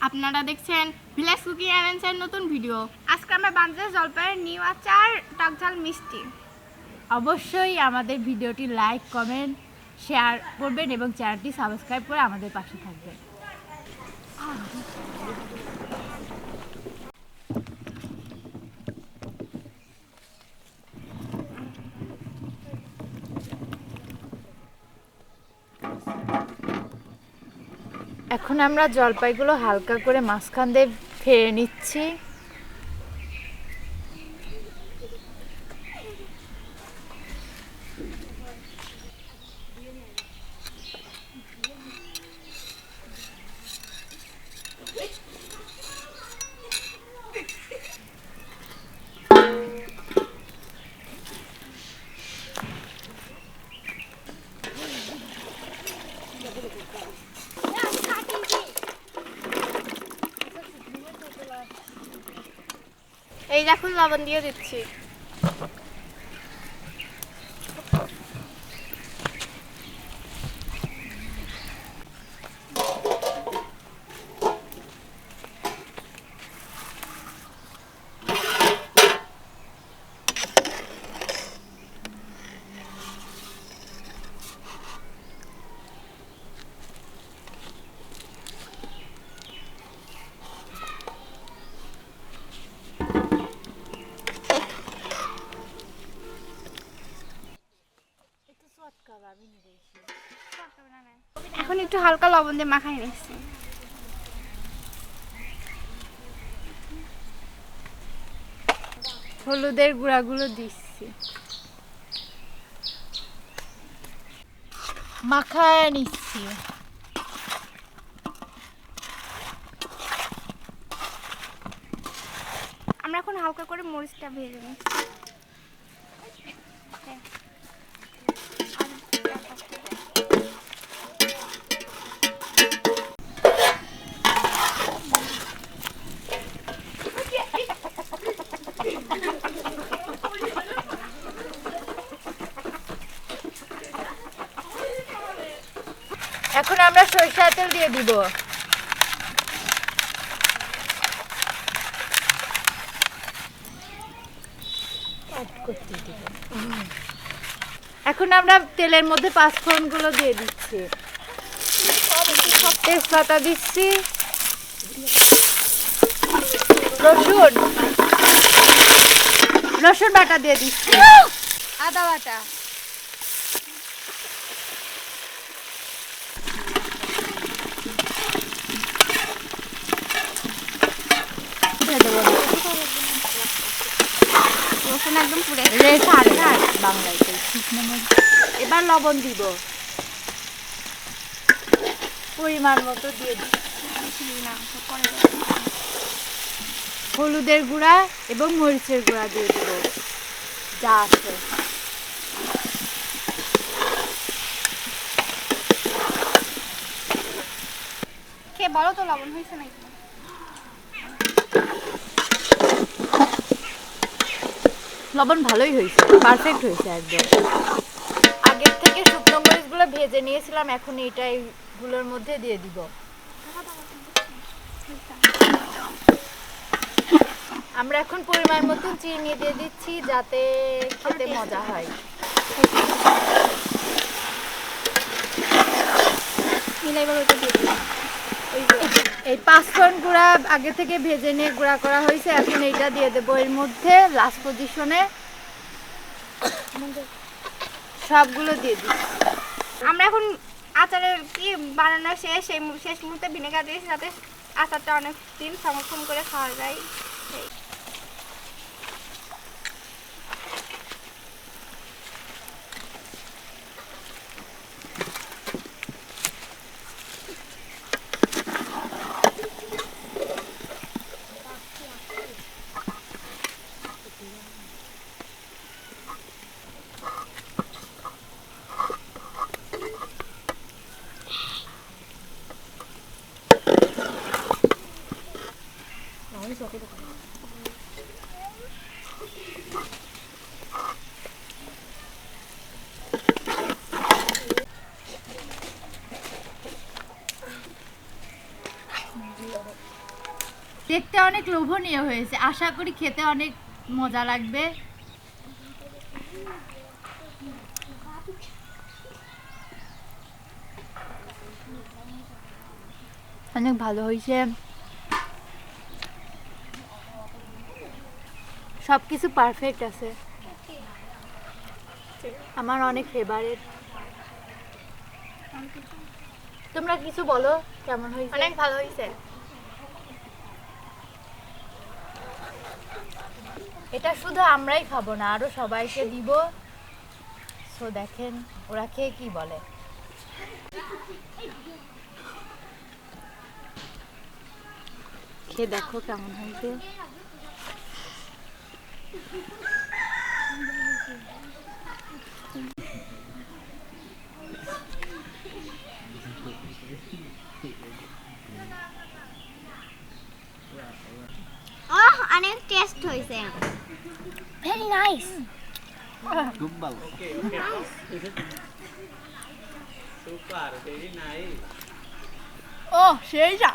আপনারা দেখছেন village cooking and নতুন ভিডিও। আজকে আমরা বাংলাদেশ জলপাইয়ের নিউ আচার টকঝাল মিষ্টি। অবশ্যই আমাদের ভিডিওটি লাইক কমেন্ট শেয়ার করবেন এবং চ্যানেলটি সাবস্ক্রাইব করে আমাদের পাশে থাকবেন। এখন আমরা জলপাইগুলো হালকা করে মাঝখান দিয়ে ফেলে নিচ্ছি। এই দেখুন লবণ দিয়ে দিচ্ছি। এখন একটু হালকা লবণ দিয়ে মাখাই নিচ্ছি। হলুদের গুঁড়াগুলো দিচ্ছি, মাখায় নিচ্ছি। আমরা এখন হালকা করে মরিচটা ভেজে নিচ্ছি। এখন আমরা সরিষার তেল দিয়ে দিব। এখন আমরা তেলের মধ্যে পাঁচফোড়নগুলো দিয়ে দিচ্ছি, তেজপাতা দিচ্ছি, রসুন বাটা দিয়ে দিচ্ছি, আদা বাটা, রসুন একদম পুড়ে বাংলায়। এবার লবণ দিব, পরিমাণ মতো দিয়ে দিই। হলুদের গুঁড়া এবং মরিচের গুঁড়া দিয়ে দিব যা আছে। খেয়ে বলো তো লবণ হয়েছে নাকি। লবণ ভালোই হয়েছে, পারফেক্ট হয়েছে একদম। আগের থেকে শুকনো মরিচগুলো ভেজে নিয়েছিলাম, এখন এইগুলোর মধ্যে দিয়ে দিব। আমরা এখন পরিমাণ মতো চিনি দিয়ে দিচ্ছি যাতে খেতে মজা হয়। এই পাঁচফোড়ন গুঁড়া আগে থেকে ভেজে নিয়ে গুঁড়া করা হয়েছে, এখন এইটা দিয়ে দেবো এর মধ্যে লাস্ট পজিশনে। সবগুলো দিয়ে দিচ্ছি। আমরা এখন আচারের কি বানানো শেষ মুহূর্তে ভিনেগার দিয়েছি যাতে আচারটা অনেক দিন সংরক্ষণ করে খাওয়া যায়। দেখতে অনেক লোভনীয় হয়েছে, আশা করি খেতে অনেক মজা লাগবে। অনেক ভালো হয়েছে, সবকিছু পারফেক্ট আছে, আমার অনেক ফেভারিট। তোমরা কিছু বলো, কেমন হয়েছে? অনেক ভালো হয়েছে। এটা শুধু আমরাই খাবো না, আরো সবাইকে দিব। সো দেখেন ওরা খেয়ে কি বলে। খেয়ে দেখো কেমন হয়েছে। অনেক টেস্ট হয়েছে, ভেরি নাইস। খুব ভালো। Super, very nice. ও সেই যা